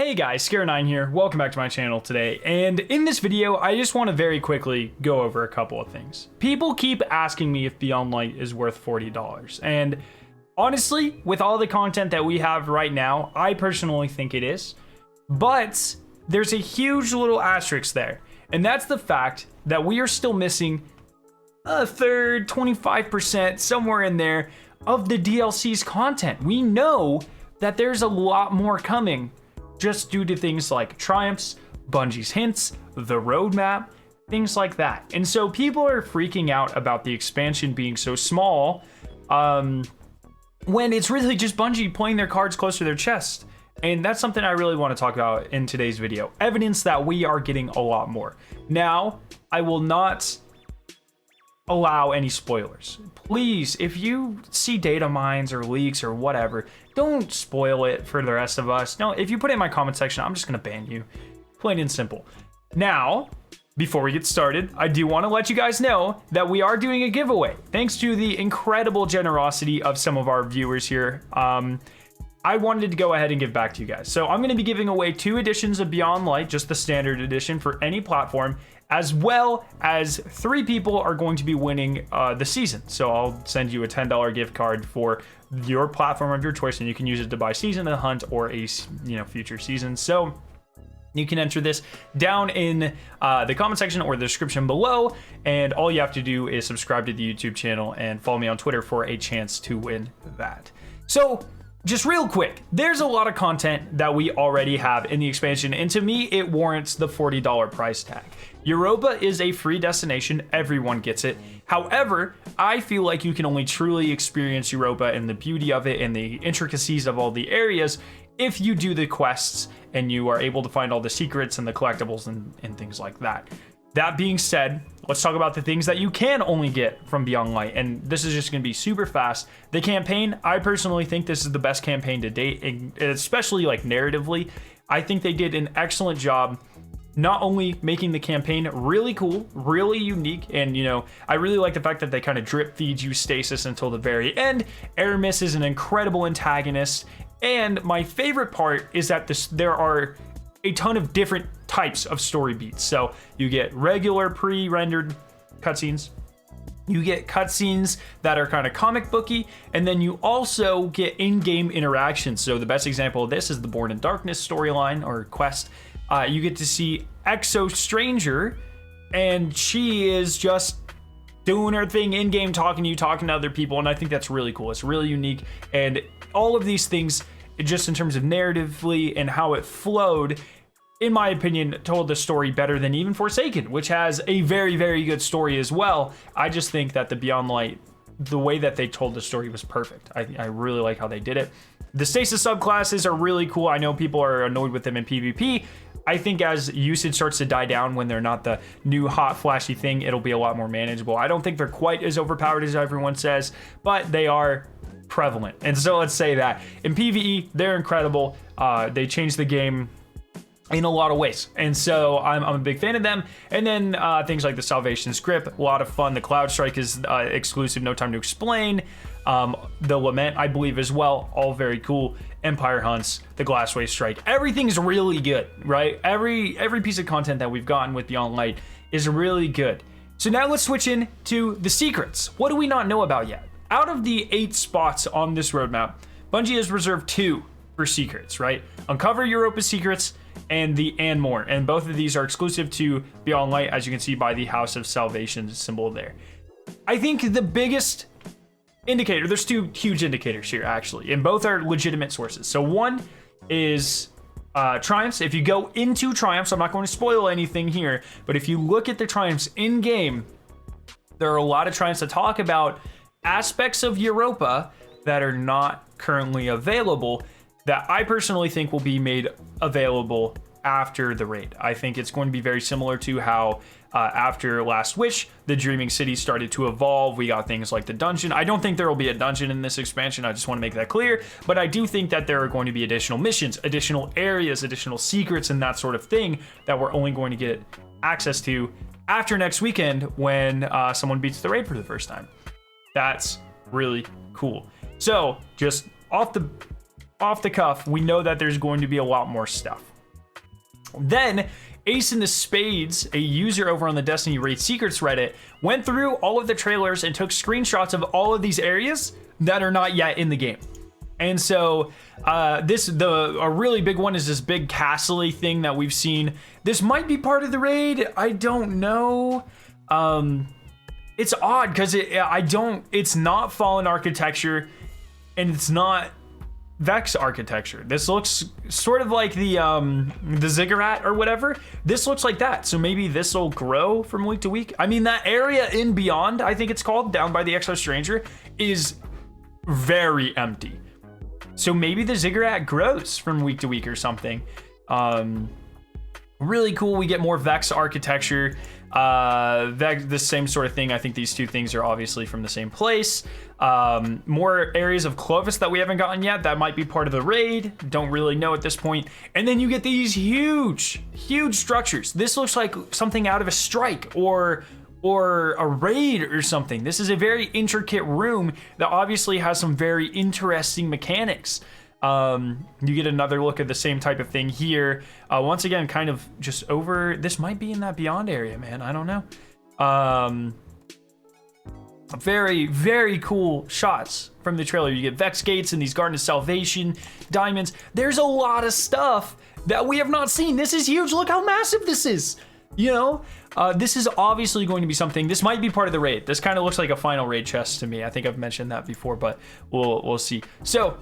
Hey guys, Scare9 here. Welcome back to my channel today. And in this video, I just want to very quickly go over a couple of things. People keep asking me if Beyond Light is worth $40. And honestly, with all the content that we have right now, I personally think it is. But there's a huge little asterisk there. And that's the fact that we are still missing a third, 25%, somewhere in there, of the DLC's content. We know that there's a lot more coming, just due to things like triumphs, Bungie's hints, the roadmap, things like that. And so people are freaking out about the expansion being so small, when it's really just Bungie playing their cards close to their chest. And that's something I really want to talk about in today's video. Evidence that we are getting a lot more. Now, I will not allow any spoilers. Please, if you see data mines or leaks or whatever, don't spoil it for the rest of us. No, if you put it in my comment section, I'm just gonna ban you. Plain and simple. Now, before we get started, I do want to let you guys know that we are doing a giveaway. Thanks to the incredible generosity of some of our viewers here. I wanted to go ahead and give back to you guys. So I'm going to be giving away 2 editions of Beyond Light, just the standard edition for any platform, as well as 3 people are going to be winning the season. So I'll send you a $10 gift card for your platform of your choice, and you can use it to buy Season of the Hunt or a future season. So you can enter this down in the comment section or the description below, and all you have to do is subscribe to the YouTube channel and follow me on Twitter for a chance to win that. So just real quick, there's a lot of content that we already have in the expansion, and to me, it warrants the $40 price tag. Europa is a free destination, everyone gets it. However, I feel like you can only truly experience Europa and the beauty of it and the intricacies of all the areas if you do the quests and you are able to find all the secrets and the collectibles and things like that. That being said, let's talk about the things that you can only get from Beyond Light, and this is just going to be super fast. The campaign, I personally think this is the best campaign to date, and especially like narratively. I think they did an excellent job not only making the campaign really cool, really unique, and I really like the fact that they kind of drip feed you stasis until the very end. Aramis is an incredible antagonist, and my favorite part is that there are a ton of different types of story beats. So you get regular pre-rendered cutscenes, you get cutscenes that are kind of comic booky, and then you also get in-game interactions. So the best example of this is the Born in Darkness storyline or quest. You get to see Exo Stranger, and she is just doing her thing in-game, talking to other people, and I think that's really cool. It's really unique, and all of these things, just in terms of narratively and how it flowed, in my opinion, told the story better than even Forsaken, which has a very, very good story as well. I just think that the Beyond Light, the way that they told the story was perfect. I really like how they did it. The stasis subclasses are really cool. I know people are annoyed with them in PvP. I think as usage starts to die down when they're not the new hot flashy thing, it'll be a lot more manageable. I don't think they're quite as overpowered as everyone says, but they are prevalent. And so let's say that. In PvE, they're incredible. They changed the game in a lot of ways, and so I'm a big fan of them. And then things like the Salvation Script, a lot of fun. The Cloud Strike is exclusive, no time to explain. The Lament, I believe, as well, all very cool. Empire Hunts, the Glassway Strike, everything's really good, right? Every piece of content that we've gotten with Beyond Light is really good. So now let's switch into the secrets. What do we not know about yet? Out of the 8 spots on this roadmap, Bungie has reserved 2 for secrets, right? Uncover Europa's secrets and more, and both of these are exclusive to Beyond Light, as you can see by the House of Salvation symbol there. I think the biggest indicator, there's 2 huge indicators here actually, and both are legitimate sources. So one is triumphs. If you go into triumphs, I'm not going to spoil anything here, but if you look at the triumphs in game, there are a lot of triumphs that talk about aspects of Europa that are not currently available, that I personally think will be made available after the raid. I think it's going to be very similar to how after Last Wish, the Dreaming City started to evolve. We got things like the dungeon. I don't think there will be a dungeon in this expansion. I just want to make that clear. But I do think that there are going to be additional missions, additional areas, additional secrets, and that sort of thing that we're only going to get access to after next weekend when someone beats the raid for the first time. That's really cool. So just off the cuff, we know that there's going to be a lot more stuff. Then Ace in the Spades, a user over on the Destiny Raid Secrets Reddit, went through all of the trailers and took screenshots of all of these areas that are not yet in the game. And so a really big one is this big castle-y thing that we've seen. This might be part of the raid. I don't know. It's odd because it's not Fallen architecture and it's not Vex architecture. This looks sort of like the ziggurat or whatever. This looks like that. So maybe this will grow from week to week. I mean, that area in Beyond, I think it's called, down by the Exo Stranger, is very empty. So maybe the ziggurat grows from week to week or something. Really cool. We get more Vex architecture. The same sort of thing. I think these two things are obviously from the same place. More areas of Clovis that we haven't gotten yet. That might be part of the raid. Don't really know at this point. And then you get these huge structures. This looks like something out of a strike or a raid or something. This is a very intricate room that obviously has some very interesting mechanics. You get another look at the same type of thing here. Once again, kind of just over, this might be in that Beyond area, man. I don't know. Very, very cool shots from the trailer. You get Vex Gates and these Garden of Salvation, diamonds. There's a lot of stuff that we have not seen. This is huge. Look how massive this is. You know, this is obviously going to be something. This might be part of the raid. This kind of looks like a final raid chest to me. I think I've mentioned that before, but we'll see. So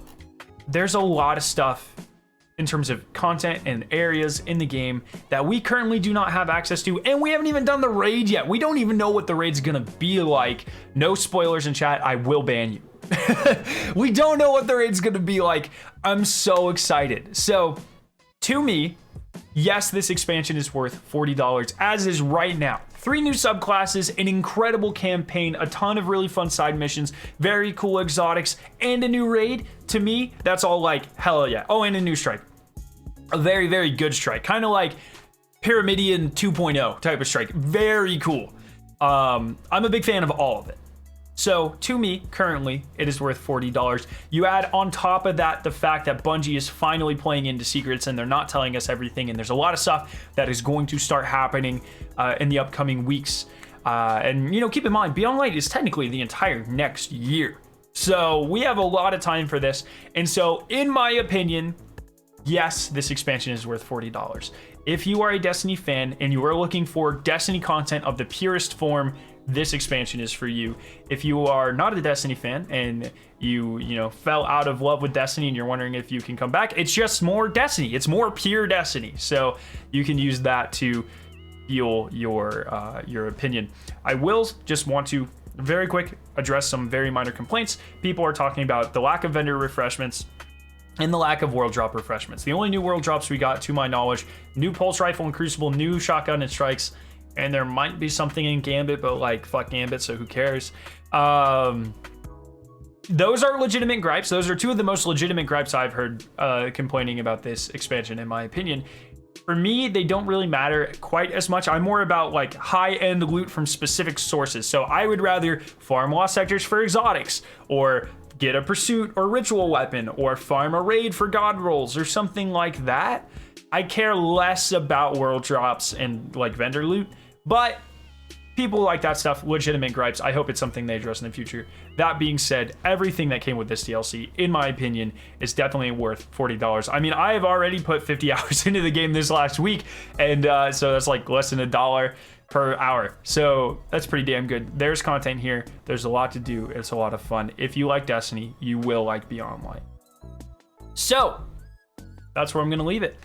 there's a lot of stuff in terms of content and areas in the game that we currently do not have access to, and we haven't even done the raid yet. We don't even know what the raid's gonna be like. No spoilers in chat. I will ban you. We don't know what the raid's gonna be like. I'm so excited. So to me, yes, this expansion is worth $40, as is right now. 3 new subclasses, an incredible campaign, a ton of really fun side missions, very cool exotics, and a new raid. To me, that's all like, hell yeah. Oh, and a new strike. A very, very good strike. Kind of like Pyramidion 2.0 type of strike. Very cool. I'm a big fan of all of it. So to me, currently, it is worth $40. You add on top of that the fact that Bungie is finally playing into secrets and they're not telling us everything, and there's a lot of stuff that is going to start happening in the upcoming weeks. And, you know, keep in mind, Beyond Light is technically the entire next year. So we have a lot of time for this. And so, in my opinion, yes, this expansion is worth $40. If you are a Destiny fan and you are looking for Destiny content of the purest form, this expansion is for you. If you are not a Destiny fan and you fell out of love with Destiny and you're wondering if you can come back, it's just more Destiny. It's more pure Destiny. So you can use that to fuel your opinion. I will just want to very quick address some very minor complaints. People are talking about the lack of vendor refreshments and the lack of world drop refreshments. The only new world drops we got, to my knowledge, new pulse rifle and crucible, new shotgun and strikes, and there might be something in Gambit, but like, fuck Gambit, so who cares? Those are legitimate gripes. Those are two of the most legitimate gripes I've heard complaining about this expansion, in my opinion. For me, they don't really matter quite as much. I'm more about like high-end loot from specific sources. So I would rather farm lost sectors for exotics, or get a pursuit or ritual weapon, or farm a raid for god rolls or something like that. I care less about world drops and like vendor loot, but people like that stuff, legitimate gripes. I hope it's something they address in the future. That being said, everything that came with this DLC, in my opinion, is definitely worth $40. I mean, I have already put 50 hours into the game this last week, and so that's like less than $1 per hour. So that's pretty damn good. There's content here. There's a lot to do. It's a lot of fun. If you like Destiny, you will like Beyond Light. So that's where I'm going to leave it.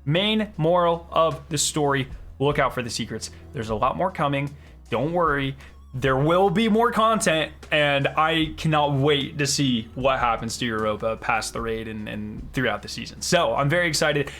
Main moral of the story: look out for the secrets. There's a lot more coming. Don't worry. There will be more content, and I cannot wait to see what happens to Europa past the raid and throughout the season. So I'm very excited.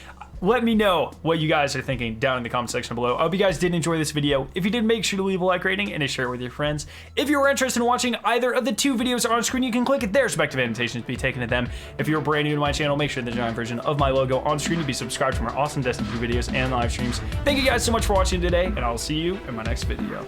Let me know what you guys are thinking down in the comment section below. I hope you guys did enjoy this video. If you did, make sure to leave a like rating and to share it with your friends. If you were interested in watching either of the 2 videos on screen, you can click their respective annotations to be taken to them. If you're brand new to my channel, make sure the giant version of my logo on screen to be subscribed for more awesome Destiny 2 videos and live streams. Thank you guys so much for watching today, and I'll see you in my next video.